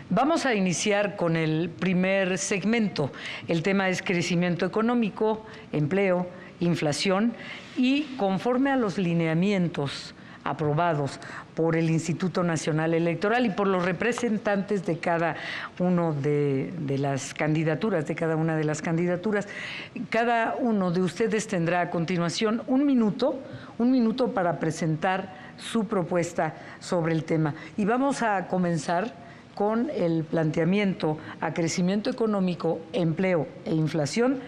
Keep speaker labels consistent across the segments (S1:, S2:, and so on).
S1: Vamos a iniciar con el primer segmento. El tema es crecimiento económico, empleo, inflación y conforme a los lineamientos aprobados por el Instituto Nacional Electoral y por los representantes de cada uno de las candidaturas, cada uno de ustedes tendrá a continuación un minuto para presentar su propuesta sobre el tema. Y vamos a comenzar con el planteamiento a crecimiento económico, empleo e inflación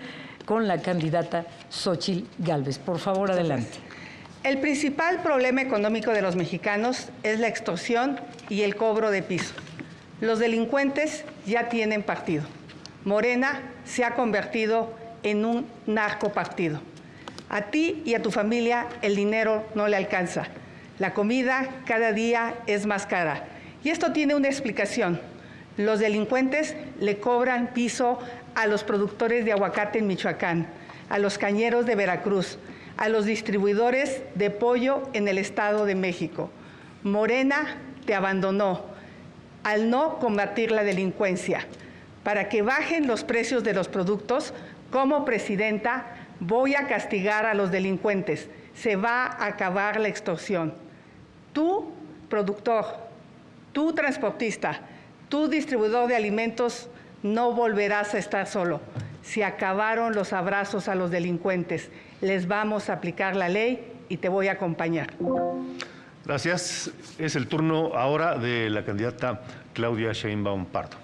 S1: con la candidata Xóchitl Gálvez. Por favor, adelante.
S2: El principal problema económico de los mexicanos es la extorsión y el cobro de piso. Los delincuentes ya tienen partido. Morena se ha convertido en un narcopartido. A ti y a tu familia el dinero no le alcanza. La comida cada día es más cara. Y esto tiene una explicación. Los delincuentes le cobran piso a los productores de aguacate en Michoacán, a los cañeros de Veracruz, a los distribuidores de pollo en el Estado de México. Morena te abandonó al no combatir la delincuencia. Para que bajen los precios de los productos, como presidenta voy a castigar a los delincuentes. Se va a acabar la extorsión. Tú, productor, tú, transportista, tú, distribuidor de alimentos, no volverás a estar solo. Se acabaron los abrazos a los delincuentes. Les vamos a aplicar la ley y te voy a acompañar.
S3: Gracias. Es el turno ahora de la candidata Claudia Sheinbaum Pardo.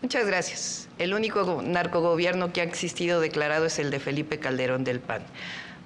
S4: Muchas gracias. El único narcogobierno que ha existido declarado es el de Felipe Calderón del PAN.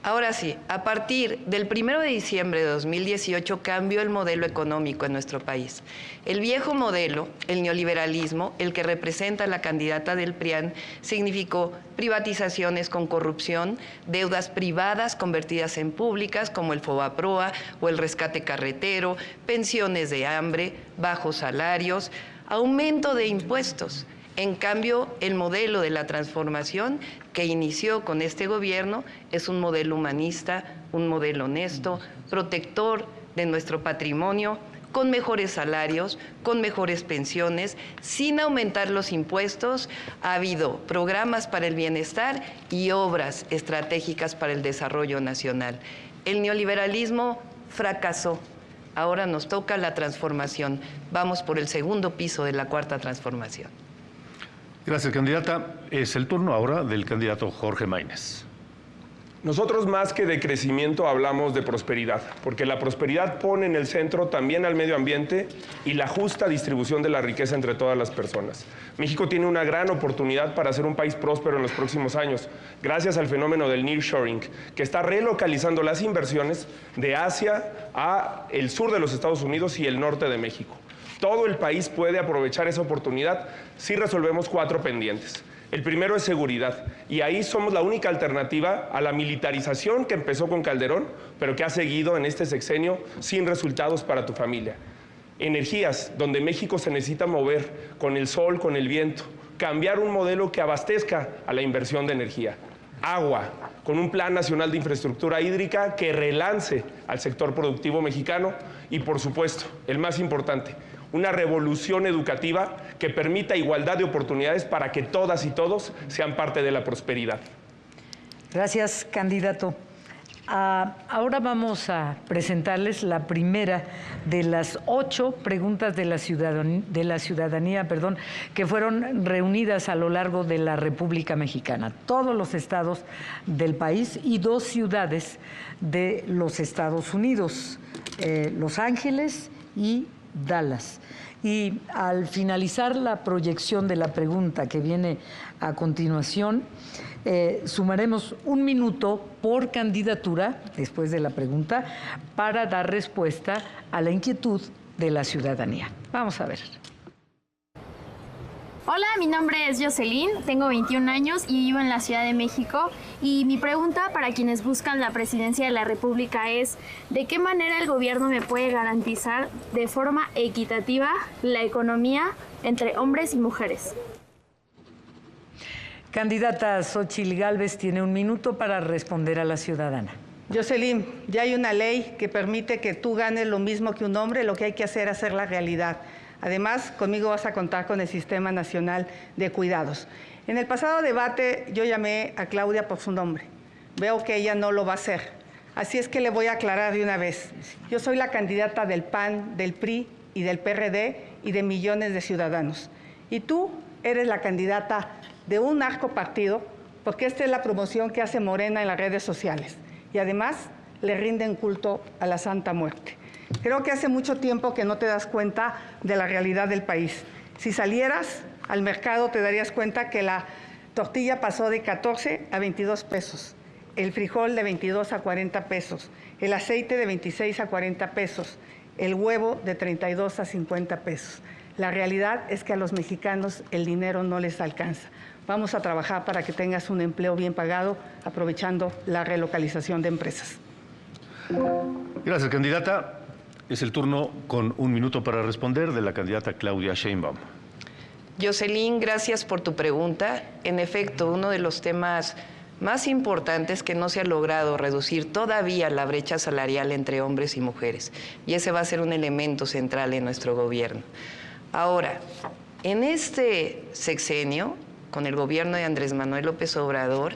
S4: Ahora sí, a partir del 1 de diciembre de 2018 cambió el modelo económico en nuestro país. El viejo modelo, el neoliberalismo, el que representa la candidata del PRIAN, significó privatizaciones con corrupción, deudas privadas convertidas en públicas como el Fobaproa o el rescate carretero, pensiones de hambre, bajos salarios, aumento de impuestos. En cambio, el modelo de la transformación que inició con este gobierno es un modelo humanista, un modelo honesto, protector de nuestro patrimonio, con mejores salarios, con mejores pensiones, sin aumentar los impuestos. Ha habido programas para el bienestar y obras estratégicas para el desarrollo nacional. El neoliberalismo fracasó. Ahora nos toca la transformación. Vamos por el segundo piso de la cuarta transformación.
S3: Gracias, candidata. Es el turno ahora del candidato Jorge Maínez.
S5: Nosotros más que de crecimiento hablamos de prosperidad, porque la prosperidad pone en el centro también al medio ambiente y la justa distribución de la riqueza entre todas las personas. México tiene una gran oportunidad para ser un país próspero en los próximos años, gracias al fenómeno del nearshoring, que está relocalizando las inversiones de Asia a el sur de los Estados Unidos y el norte de México. Todo el país puede aprovechar esa oportunidad si resolvemos 4 pendientes. El primero es seguridad, y ahí somos la única alternativa a la militarización que empezó con Calderón, pero que ha seguido en este sexenio sin resultados para tu familia. Energías, donde México se necesita mover con el sol, con el viento, cambiar un modelo que abastezca a la inversión de energía. Agua, con un plan nacional de infraestructura hídrica que relance al sector productivo mexicano y, por supuesto, el más importante, una revolución educativa que permita igualdad de oportunidades para que todas y todos sean parte de la prosperidad.
S1: Gracias, candidato. Ahora vamos a presentarles la primera de las 8 preguntas de la ciudadanía, que fueron reunidas a lo largo de la República Mexicana. Todos los estados del país y 2 ciudades de los Estados Unidos, Los Ángeles y Dallas. Y al finalizar la proyección de la pregunta que viene a continuación, sumaremos 1 minuto por candidatura, después de la pregunta, para dar respuesta a la inquietud de la ciudadanía. Vamos a ver.
S6: Hola, mi nombre es Jocelyn, tengo 21 años y vivo en la Ciudad de México. Y mi pregunta para quienes buscan la presidencia de la República es: ¿de qué manera el gobierno me puede garantizar de forma equitativa la economía entre hombres y mujeres?
S1: Candidata Xóchitl Gálvez tiene 1 minuto para responder a la ciudadana.
S2: Jocelyn, ya hay una ley que permite que tú ganes lo mismo que un hombre. Lo que hay que hacer es hacerla realidad. Además, conmigo vas a contar con el Sistema Nacional de Cuidados. En el pasado debate yo llamé a Claudia por su nombre. Veo que ella no lo va a hacer. Así es que le voy a aclarar de una vez. Yo soy la candidata del PAN, del PRI y del PRD y de millones de ciudadanos. Y tú eres la candidata de un narcopartido, porque esta es la promoción que hace Morena en las redes sociales. Y además le rinden culto a la Santa Muerte. Creo que hace mucho tiempo que no te das cuenta de la realidad del país. Si salieras al mercado te darías cuenta que la tortilla pasó de 14 a 22 pesos, el frijol de 22 a 40 pesos, el aceite de 26 a 40 pesos, el huevo de 32 a 50 pesos. La realidad es que a los mexicanos el dinero no les alcanza. Vamos a trabajar para que tengas un empleo bien pagado, aprovechando la relocalización de empresas.
S3: Gracias, candidata. Es el turno con 1 minuto para responder de la candidata Claudia Sheinbaum.
S4: Jocelyn, gracias por tu pregunta. En efecto, uno de los temas más importantes que no se ha logrado reducir todavía la brecha salarial entre hombres y mujeres. Y ese va a ser un elemento central en nuestro gobierno. Ahora, en este sexenio, con el gobierno de Andrés Manuel López Obrador,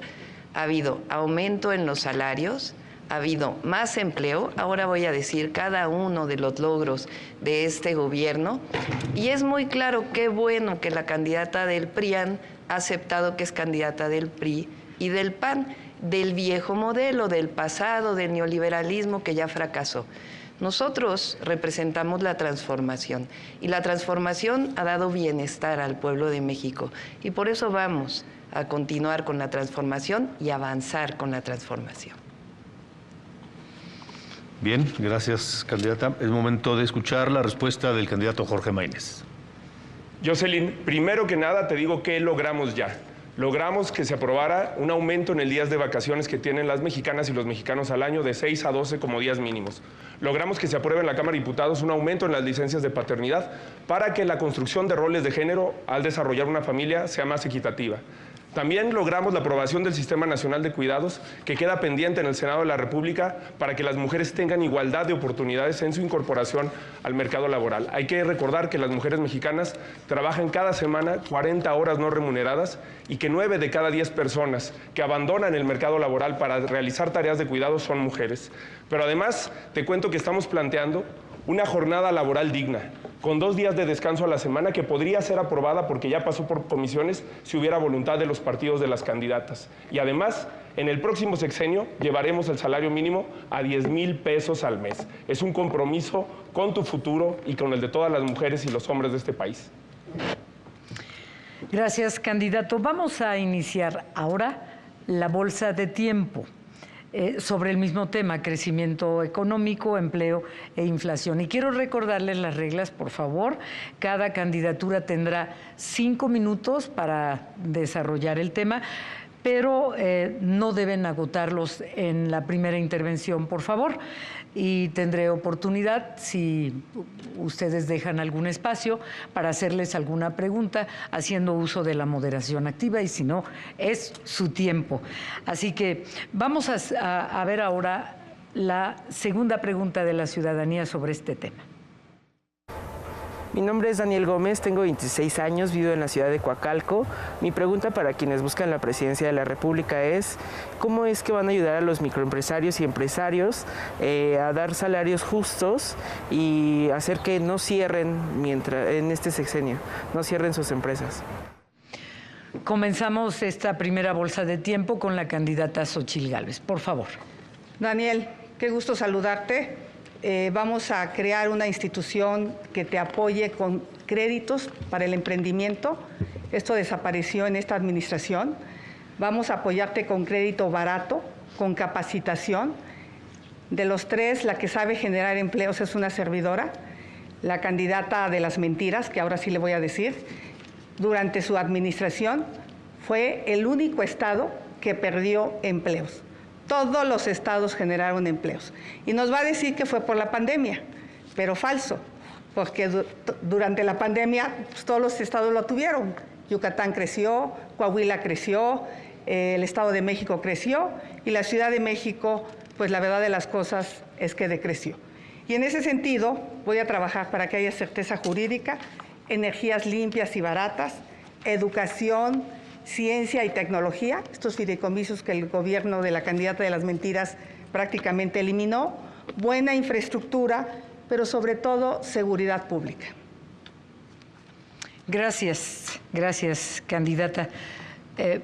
S4: ha habido aumento en los salarios, ha habido más empleo. Ahora voy a decir cada uno de los logros de este gobierno. Y es muy claro, qué bueno que la candidata del PRIAN ha aceptado que es candidata del PRI y del PAN, del viejo modelo, del pasado, del neoliberalismo que ya fracasó. Nosotros representamos la transformación y la transformación ha dado bienestar al pueblo de México y por eso vamos a continuar con la transformación y avanzar con la transformación.
S3: Bien, gracias, candidata. Es momento de escuchar la respuesta del candidato Jorge Maínez.
S5: Jocelyn, primero que nada te digo qué logramos ya. Logramos que se aprobara un aumento en el días de vacaciones que tienen las mexicanas y los mexicanos al año de 6 a 12 como días mínimos. Logramos que se apruebe en la Cámara de Diputados un aumento en las licencias de paternidad para que la construcción de roles de género al desarrollar una familia sea más equitativa. También logramos la aprobación del Sistema Nacional de Cuidados, que queda pendiente en el Senado de la República para que las mujeres tengan igualdad de oportunidades en su incorporación al mercado laboral. Hay que recordar que las mujeres mexicanas trabajan cada semana 40 horas no remuneradas y que 9 de cada 10 personas que abandonan el mercado laboral para realizar tareas de cuidado son mujeres. Pero además, te cuento que estamos planteando una jornada laboral digna, con 2 días de descanso a la semana que podría ser aprobada porque ya pasó por comisiones si hubiera voluntad de los partidos de las candidatas. Y además, en el próximo sexenio llevaremos el salario mínimo a 10,000 pesos al mes. Es un compromiso con tu futuro y con el de todas las mujeres y los hombres de este país.
S1: Gracias, candidato. Vamos a iniciar ahora la bolsa de tiempo. Sobre el mismo tema, crecimiento económico, empleo e inflación. Y quiero recordarles las reglas, por favor. Cada candidatura tendrá 5 minutos para desarrollar el tema, pero no deben agotarlos en la primera intervención, por favor. Y tendré oportunidad, si ustedes dejan algún espacio, para hacerles alguna pregunta, haciendo uso de la moderación activa, y si no, es su tiempo. Así que vamos a ver ahora la segunda pregunta de la ciudadanía sobre este tema.
S7: Mi nombre es Daniel Gómez, tengo 26 años, vivo en la ciudad de Coacalco. Mi pregunta para quienes buscan la presidencia de la República es ¿cómo es que van a ayudar a los microempresarios y empresarios a dar salarios justos y hacer que no cierren en este sexenio, no cierren sus empresas?
S1: Comenzamos esta primera bolsa de tiempo con la candidata Xóchitl Gálvez. Por favor.
S2: Daniel, qué gusto saludarte. Vamos a crear una institución que te apoye con créditos para el emprendimiento. Esto desapareció en esta administración. Vamos a apoyarte con crédito barato, con capacitación. De los 3, la que sabe generar empleos es una servidora, la candidata de las mentiras, que ahora sí le voy a decir. Durante su administración fue el único estado que perdió empleos. Todos los estados generaron empleos. Y nos va a decir que fue por la pandemia, pero falso, porque durante la pandemia pues, todos los estados lo tuvieron. Yucatán creció, Coahuila creció, el Estado de México creció y la Ciudad de México, pues la verdad de las cosas es que decreció. Y en ese sentido voy a trabajar para que haya certeza jurídica, energías limpias y baratas, educación, ciencia y tecnología, estos fideicomisos que el gobierno de la candidata de las mentiras prácticamente eliminó, buena infraestructura, pero sobre todo seguridad pública.
S1: Gracias, gracias, candidata.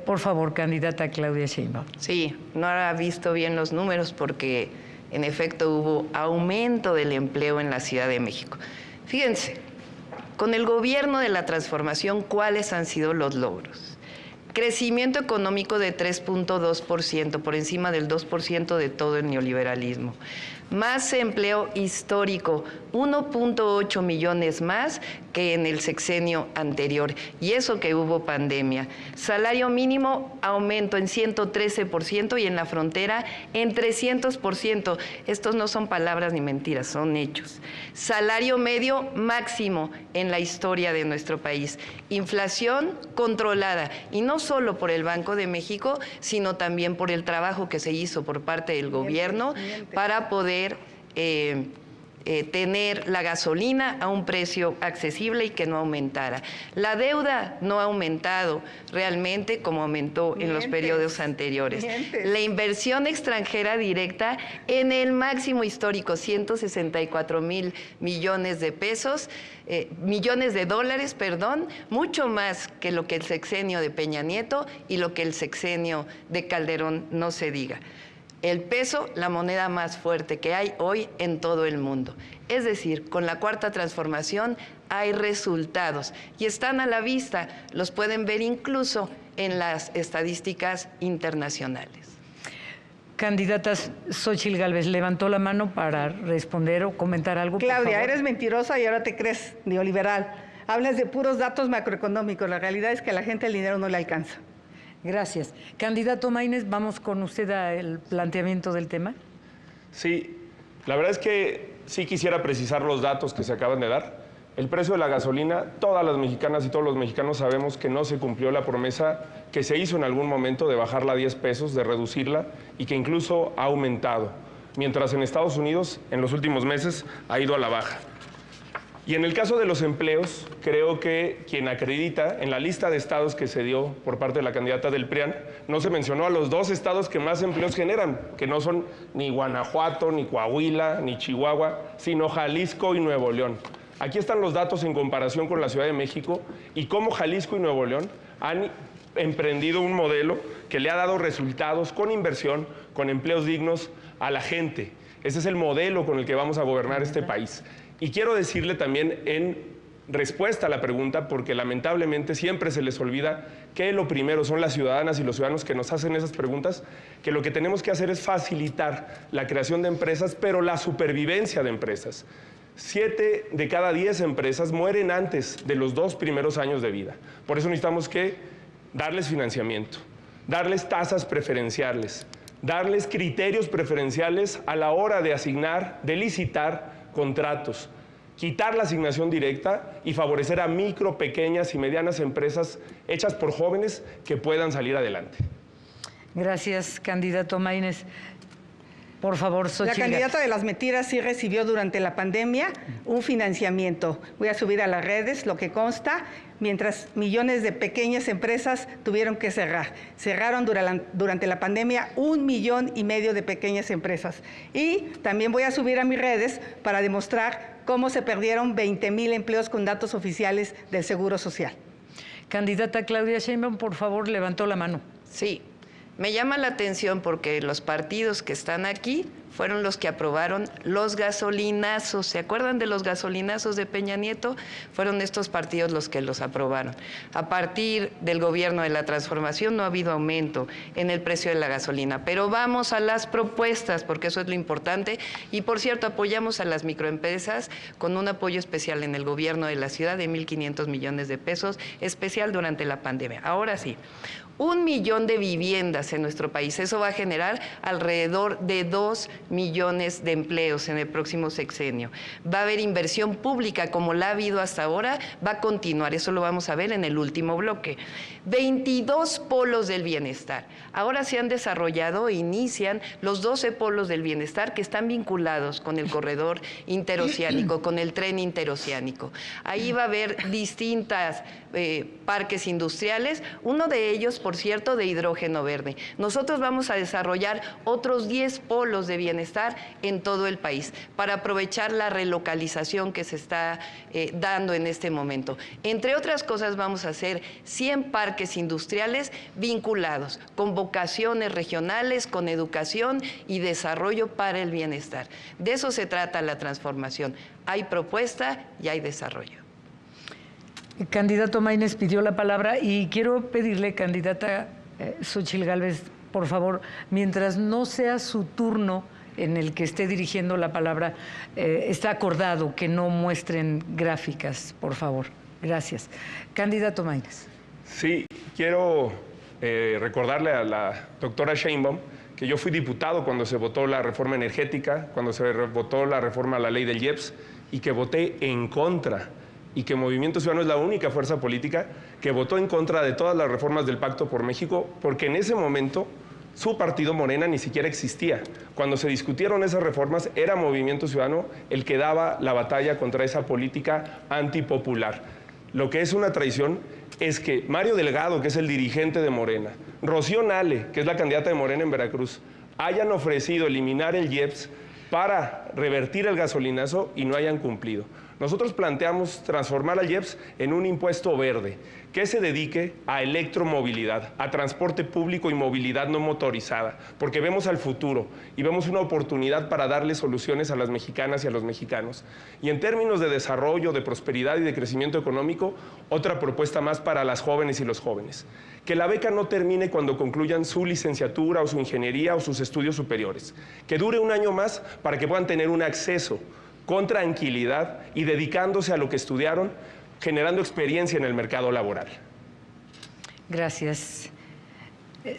S1: Por favor, candidata Claudia Sheinbaum.
S4: Sí, no ha visto bien los números porque en efecto hubo aumento del empleo en la Ciudad de México. Fíjense, con el gobierno de la transformación, ¿cuáles han sido los logros? Crecimiento económico de 3.2%, por encima del 2% de todo el neoliberalismo. Más empleo histórico, 1.8 millones más que en el sexenio anterior, y eso que hubo pandemia. Salario mínimo aumento en 113% y en la frontera en 300%. Estos no son palabras ni mentiras, son hechos. Salario medio máximo en la historia de nuestro país. Inflación controlada, y no solo por el Banco de México, sino también por el trabajo que se hizo por parte del gobierno para poder tener la gasolina a un precio accesible y que no aumentara. La deuda no ha aumentado realmente como aumentó en los periodos anteriores. La inversión extranjera directa en el máximo histórico, 164,000 millones de pesos, millones de dólares, perdón, mucho más que lo que el sexenio de Peña Nieto y lo que el sexenio de Calderón, no se diga. El peso, la moneda más fuerte que hay hoy en todo el mundo. Es decir, con la Cuarta Transformación hay resultados y están a la vista, los pueden ver incluso en las estadísticas internacionales.
S1: Candidatas, Xóchitl Gálvez levantó la mano para responder o comentar algo.
S2: Claudia, eres mentirosa y ahora te crees neoliberal. Hablas de puros datos macroeconómicos. La realidad es que a la gente el dinero no le alcanza.
S1: Gracias. Candidato Maínez, ¿vamos con usted al planteamiento del tema?
S5: Sí, la verdad es que sí quisiera precisar los datos que se acaban de dar. El precio de la gasolina, todas las mexicanas y todos los mexicanos sabemos que no se cumplió la promesa que se hizo en algún momento de bajarla a 10 pesos, de reducirla, y que incluso ha aumentado, mientras en Estados Unidos en los últimos meses ha ido a la baja. Y en el caso de los empleos, creo que quien acredita en la lista de estados que se dio por parte de la candidata del PRIAN, no se mencionó a los 2 estados que más empleos generan, que no son ni Guanajuato, ni Coahuila, ni Chihuahua, sino Jalisco y Nuevo León. Aquí están los datos en comparación con la Ciudad de México y cómo Jalisco y Nuevo León han emprendido un modelo que le ha dado resultados con inversión, con empleos dignos a la gente. Ese es el modelo con el que vamos a gobernar este país. Y quiero decirle también en respuesta a la pregunta, porque lamentablemente siempre se les olvida que lo primero son las ciudadanas y los ciudadanos que nos hacen esas preguntas, que lo que tenemos que hacer es facilitar la creación de empresas, pero la supervivencia de empresas. 7 de cada 10 empresas mueren antes de los 2 primeros años de vida. Por eso necesitamos que darles financiamiento, darles tasas preferenciales, darles criterios preferenciales a la hora de asignar, de licitar contratos, quitar la asignación directa y favorecer a micro, pequeñas y medianas empresas hechas por jóvenes que puedan salir adelante.
S1: Gracias, candidato Maínez. Por favor, Xóchitl.
S2: La candidata de las mentiras sí recibió durante la pandemia un financiamiento. Voy a subir a las redes lo que consta, mientras millones de pequeñas empresas tuvieron que cerrar. Cerraron durante la pandemia 1,5 millones de pequeñas empresas. Y también voy a subir a mis redes para demostrar cómo se perdieron 20,000 empleos con datos oficiales del Seguro Social.
S1: Candidata Claudia Sheinbaum, por favor, levantó la mano.
S4: Sí. Me llama la atención porque los partidos que están aquí fueron los que aprobaron los gasolinazos. ¿Se acuerdan de los gasolinazos de Peña Nieto? Fueron estos partidos los que los aprobaron. A partir del gobierno de la transformación no ha habido aumento en el precio de la gasolina. Pero vamos a las propuestas, porque eso es lo importante. Y por cierto, apoyamos a las microempresas con un apoyo especial en el gobierno de la ciudad de 1,500 millones de pesos, especial durante la pandemia. Ahora sí. 1 millón de viviendas en nuestro país. Eso va a generar alrededor de 2 millones de empleos en el próximo sexenio. Va a haber inversión pública como la ha habido hasta ahora, va a continuar, eso lo vamos a ver en el último bloque. 22 polos del bienestar. Ahora se han desarrollado e inician los 12 polos del bienestar que están vinculados con el corredor interoceánico, con el tren interoceánico. Ahí va a haber distintas parques industriales, uno de ellos, por cierto, de hidrógeno verde. Nosotros vamos a desarrollar otros 10 polos de bienestar en todo el país para aprovechar la relocalización que se está dando en este momento. Entre otras cosas, vamos a hacer 100 parques industriales vinculados con vocaciones regionales, con educación y desarrollo para el bienestar. De eso se trata la transformación. Hay propuesta y hay desarrollo.
S1: El candidato Maínez pidió la palabra y quiero pedirle, candidata Xóchitl Gálvez, por favor, mientras no sea su turno en el que esté dirigiendo la palabra, está acordado que no muestren gráficas, por favor. Gracias. Candidato Maínez.
S5: Sí, quiero recordarle a la doctora Sheinbaum que yo fui diputado cuando se votó la reforma energética, cuando se votó la reforma a la ley del IEPS, y que voté en contra, y que Movimiento Ciudadano es la única fuerza política que votó en contra de todas las reformas del Pacto por México, porque en ese momento su partido Morena ni siquiera existía. Cuando se discutieron esas reformas, era Movimiento Ciudadano el que daba la batalla contra esa política antipopular. Lo que es una traición es que Mario Delgado, que es el dirigente de Morena, Rocío Nale, que es la candidata de Morena en Veracruz, hayan ofrecido eliminar el IEPS para revertir el gasolinazo y no hayan cumplido. Nosotros planteamos transformar al IEPS en un impuesto verde que se dedique a electromovilidad, a transporte público y movilidad no motorizada, porque vemos al futuro y vemos una oportunidad para darle soluciones a las mexicanas y a los mexicanos. Y en términos de desarrollo, de prosperidad y de crecimiento económico, otra propuesta más para las jóvenes y los jóvenes. Que la beca no termine cuando concluyan su licenciatura o su ingeniería o sus estudios superiores. Que dure un año más para que puedan tener un acceso con tranquilidad y dedicándose a lo que estudiaron, generando experiencia en el mercado laboral.
S1: Gracias.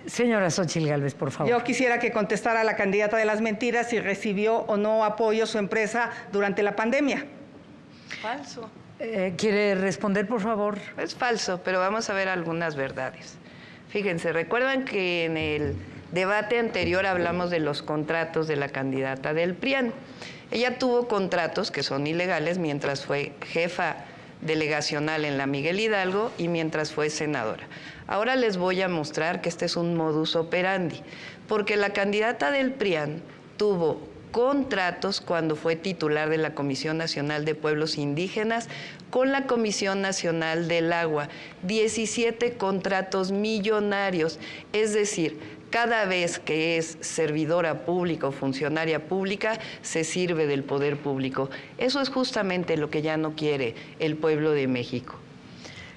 S1: Señora Xóchitl Gálvez, por favor.
S2: Yo quisiera que contestara la candidata de las mentiras si recibió o no apoyo su empresa durante la pandemia.
S4: Falso.
S1: ¿Quiere responder, por favor?
S4: Es falso, pero vamos a ver algunas verdades. Fíjense, recuerdan que en el debate anterior hablamos de los contratos de la candidata del PRIAN. Ella tuvo contratos que son ilegales mientras fue jefa delegacional en la Miguel Hidalgo y mientras fue senadora. Ahora les voy a mostrar que este es un modus operandi, porque la candidata del PRIAN tuvo contratos cuando fue titular de la Comisión Nacional de Pueblos Indígenas con la Comisión Nacional del Agua. 17 contratos millonarios, es decir, cada vez que es servidora pública o funcionaria pública, se sirve del poder público. Eso es justamente lo que ya no quiere el pueblo de México.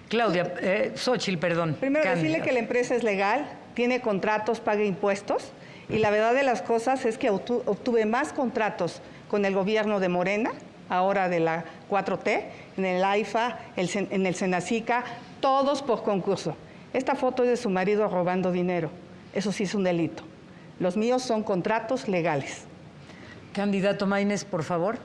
S1: Claudia, Xóchitl, perdón.
S2: Primero, decirle que la empresa es legal, tiene contratos, paga impuestos, y la verdad de las cosas es que obtuve más contratos con el gobierno de Morena, ahora de la 4T, en el AIFA, en el Senacica, todos por concurso. Esta foto es de su marido robando dinero. Eso sí es un delito. Los míos son contratos legales.
S1: Candidato Maínez, por favor.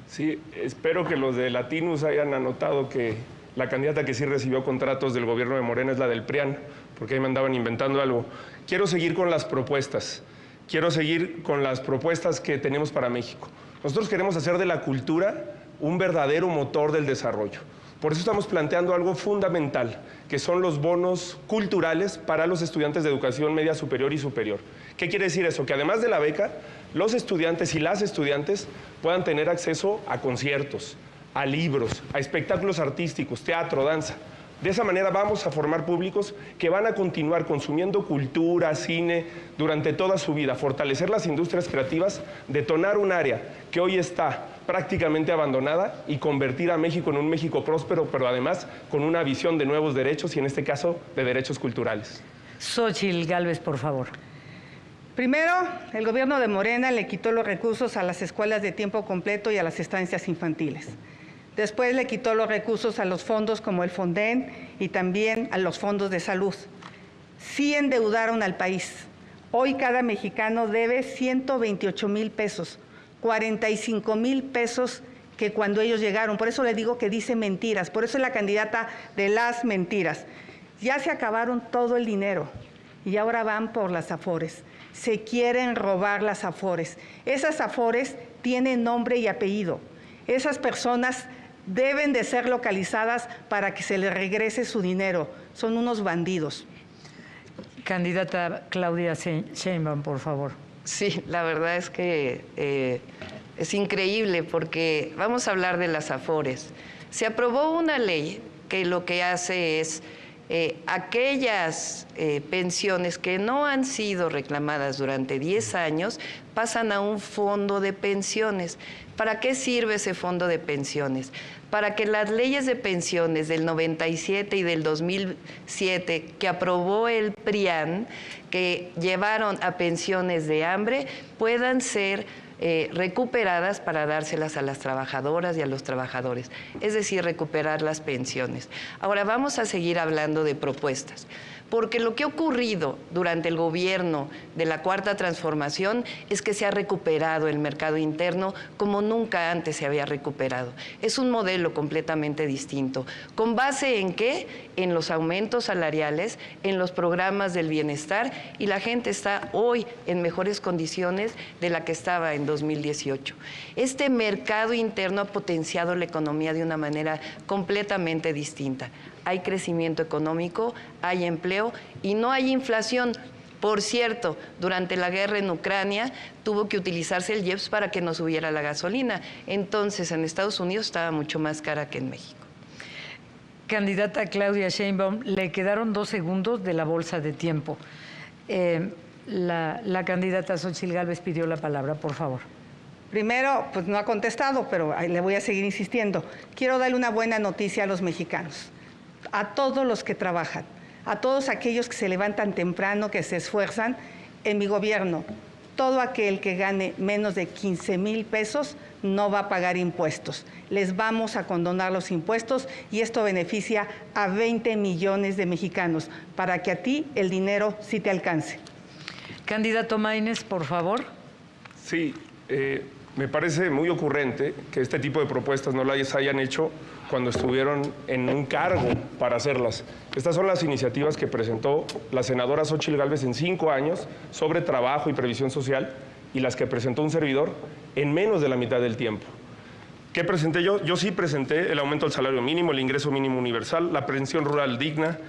S5: Sí, espero que los de Latinus hayan anotado que la candidata que sí recibió contratos del gobierno de Morena es la del PRIAN, porque ahí me andaban inventando algo. Quiero seguir con las propuestas. Quiero seguir con las propuestas que tenemos para México. Nosotros queremos hacer de la cultura un verdadero motor del desarrollo. Por eso estamos planteando algo fundamental, que son los bonos culturales para los estudiantes de educación media superior y superior. ¿Qué quiere decir eso? Que además de la beca, los estudiantes y las estudiantes puedan tener acceso a conciertos, a libros, a espectáculos artísticos, teatro, danza. De esa manera vamos a formar públicos que van a continuar consumiendo cultura, cine, durante toda su vida, fortalecer las industrias creativas, detonar un área que hoy está prácticamente abandonada y convertir a México en un México próspero, pero además con una visión de nuevos derechos y en este caso de derechos culturales.
S1: Xóchitl Gálvez, por favor.
S2: Primero, el gobierno de Morena le quitó los recursos a las escuelas de tiempo completo y a las estancias infantiles. Después le quitó los recursos a los fondos como el Fonden y también a los fondos de salud. Sí endeudaron al país. Hoy cada mexicano debe 128,000 pesos, 45,000 pesos que cuando ellos llegaron. Por eso le digo que dice mentiras, por eso es la candidata de las mentiras. Ya se acabaron todo el dinero y ahora van por las Afores. Se quieren robar las Afores. Esas Afores tienen nombre y apellido. Esas personas deben de ser localizadas para que se les regrese su dinero. Son unos bandidos.
S1: Candidata Claudia Sheinbaum, por favor.
S4: Sí, la verdad es que es increíble porque vamos a hablar de las Afores. Se aprobó una ley que lo que hace es aquellas pensiones que no han sido reclamadas durante 10 años pasan a un fondo de pensiones. ¿Para qué sirve ese fondo de pensiones? Para que las leyes de pensiones del 97 y del 2007 que aprobó el PRIAN, que llevaron a pensiones de hambre, puedan ser recuperadas para dárselas a las trabajadoras y a los trabajadores, es decir, recuperar las pensiones. Ahora vamos a seguir hablando de propuestas, porque lo que ha ocurrido durante el gobierno de la Cuarta Transformación es que se ha recuperado el mercado interno como nunca antes se había recuperado. Es un modelo completamente distinto. ¿Con base en qué? En los aumentos salariales, en los programas del bienestar, y la gente está hoy en mejores condiciones de la que estaba en 2018. Este mercado interno ha potenciado la economía de una manera completamente distinta. Hay crecimiento económico, hay empleo y no hay inflación. Por cierto, durante la guerra en Ucrania tuvo que utilizarse el IEPS para que no subiera la gasolina. Entonces, en Estados Unidos estaba mucho más cara que en México.
S1: Candidata Claudia Sheinbaum, le quedaron 2 segundos de la bolsa de tiempo. La candidata Xóchitl Gálvez pidió la palabra, por favor.
S2: Primero, pues no ha contestado, pero le voy a seguir insistiendo. Quiero darle una buena noticia a los mexicanos, a todos los que trabajan, a todos aquellos que se levantan temprano, que se esfuerzan. En mi gobierno, todo aquel que gane menos de 15,000 pesos no va a pagar impuestos. Les vamos a condonar los impuestos y esto beneficia a 20 millones de mexicanos para que a ti el dinero sí te alcance.
S1: Candidato Maínez, por favor.
S5: Sí, me parece muy ocurrente que este tipo de propuestas no las hayan hecho cuando estuvieron en un cargo para hacerlas. Estas son las iniciativas que presentó la senadora Xóchitl Gálvez en 5 años sobre trabajo y previsión social y las que presentó un servidor en menos de la mitad del tiempo. ¿Qué presenté yo? Yo sí presenté el aumento del salario mínimo, el ingreso mínimo universal, la pensión rural digna,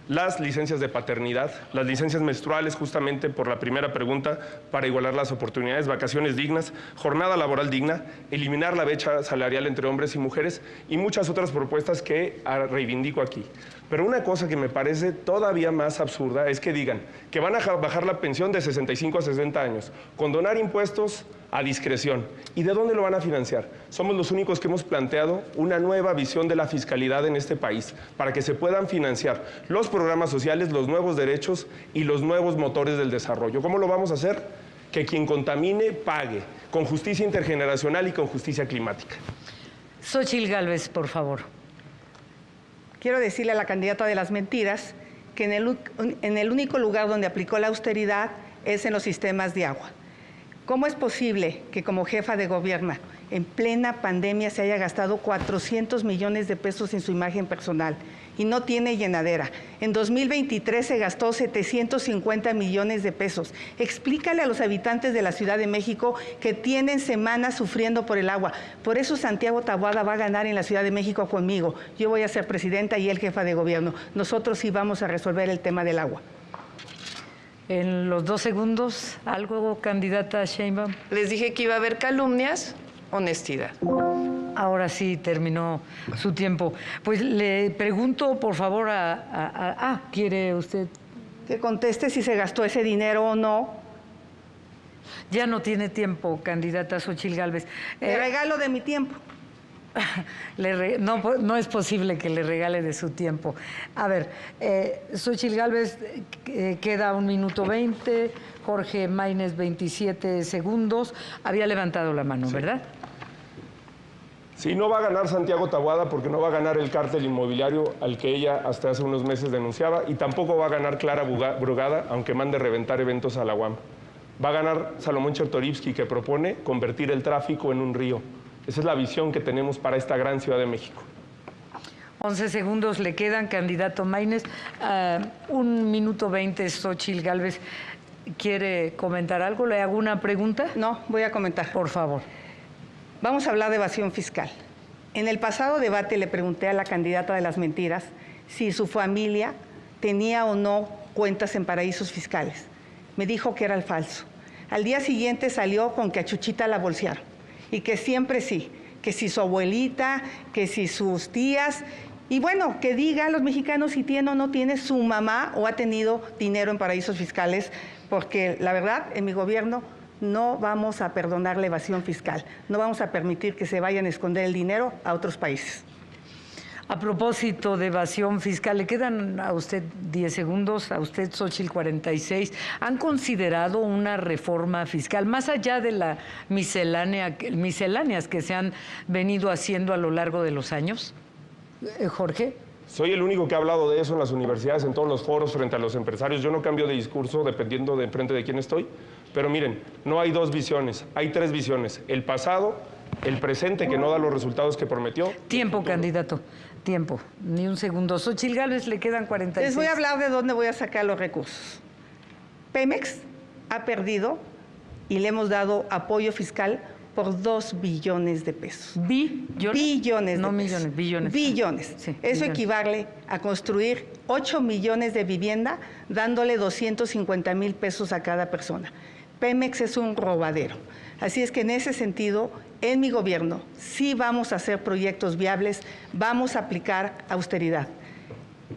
S5: las licencias de paternidad, las licencias menstruales, justamente por la primera pregunta, para igualar las oportunidades, vacaciones dignas, jornada laboral digna, eliminar la brecha salarial entre hombres y mujeres y muchas otras propuestas que reivindico aquí. Pero una cosa que me parece todavía más absurda es que digan que van a bajar la pensión de 65 a 60 años, condonar impuestos a discreción. ¿Y de dónde lo van a financiar? Somos los únicos que hemos planteado una nueva visión de la fiscalidad en este país para que se puedan financiar los programas sociales, los nuevos derechos y los nuevos motores del desarrollo. ¿Cómo lo vamos a hacer? Que quien contamine pague, con justicia intergeneracional y con justicia climática.
S1: Xóchitl Gálvez, por favor.
S2: Quiero decirle a la candidata de las mentiras que en el único lugar donde aplicó la austeridad es en los sistemas de agua. ¿Cómo es posible que como jefa de gobierno en plena pandemia se haya gastado 400 millones de pesos en su imagen personal y no tiene llenadera? En 2023 se gastó 750 millones de pesos. Explícale a los habitantes de la Ciudad de México que tienen semanas sufriendo por el agua. Por eso Santiago Taboada va a ganar en la Ciudad de México conmigo. Yo voy a ser presidenta y él jefa de gobierno. Nosotros sí vamos a resolver el tema del agua.
S1: En los 2 segundos, ¿algo, candidata Sheinbaum?
S4: Les dije que iba a haber calumnias, honestidad.
S1: Ahora sí terminó su tiempo. Pues le pregunto, por favor, ¿quiere usted?
S2: Que conteste si se gastó ese dinero o no.
S1: Ya no tiene tiempo, candidata Xóchitl Gálvez.
S2: Le regalo de mi tiempo.
S1: No es posible que le regale de su tiempo. A ver, Xóchitl Gálvez queda 1 minuto 20, Jorge Maínez 27 segundos. Había levantado la mano,
S5: sí.
S1: ¿Verdad?
S5: Sí, no va a ganar Santiago Taboada porque no va a ganar el cártel inmobiliario al que ella hasta hace unos meses denunciaba, y tampoco va a ganar Clara Brugada, aunque mande reventar eventos a la UAM. Va a ganar Salomón Chertorivsky, que propone convertir el tráfico en un río. Esa es la visión que tenemos para esta gran Ciudad de México.
S1: 11 segundos le quedan, candidato Maínez. 1 minuto 20, Xóchitl Gálvez. ¿Quiere comentar algo? ¿Le hago una pregunta?
S2: No, voy a comentar.
S1: Por favor.
S2: Vamos a hablar de evasión fiscal. En el pasado debate le pregunté a la candidata de las mentiras si su familia tenía o no cuentas en paraísos fiscales. Me dijo que era el falso. Al día siguiente salió con que a Chuchita la bolsearon y que siempre sí, que si su abuelita, que si sus tías. Y bueno, que diga a los mexicanos si tiene o no tiene su mamá o ha tenido dinero en paraísos fiscales, porque la verdad, en mi gobierno no vamos a perdonar la evasión fiscal, no vamos a permitir que se vayan a esconder el dinero a otros países.
S1: A propósito de evasión fiscal, le quedan a usted 10 segundos, a usted, Xóchitl, 46. ¿Han considerado una reforma fiscal, más allá de la misceláneas que se han venido haciendo a lo largo de los años? Jorge.
S5: Soy el único que ha hablado de eso en las universidades, en todos los foros, frente a los empresarios. Yo no cambio de discurso dependiendo de frente de quién estoy. Pero miren, no hay dos visiones, hay tres visiones. El pasado, el presente, que no da los resultados que prometió.
S1: Tiempo, candidato. Tiempo. Ni un segundo. Xóchitl Gálvez, le quedan 46.
S2: Les voy a hablar de dónde voy a sacar los recursos. Pemex ha perdido y le hemos dado apoyo fiscal por 2 billones de pesos.
S1: ¿Billones?
S2: Billones de
S1: no
S2: pesos.
S1: Millones, billones.
S2: Billones.
S1: Sí,
S2: Eso
S1: billones.
S2: equivale a construir 8 millones de vivienda, dándole 250,000 pesos a cada persona. Pemex es un robadero. Así es que en ese sentido, en mi gobierno, sí vamos a hacer proyectos viables, vamos a aplicar austeridad.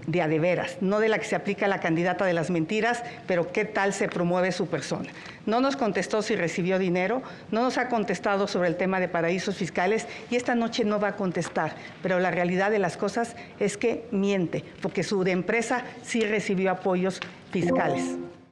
S2: De a de veras, no de la que se aplica a la candidata de las mentiras, pero qué tal se promueve su persona. No nos contestó si recibió dinero, no nos ha contestado sobre el tema de paraísos fiscales y esta noche no va a contestar, pero la realidad de las cosas es que miente, porque su empresa sí recibió apoyos fiscales.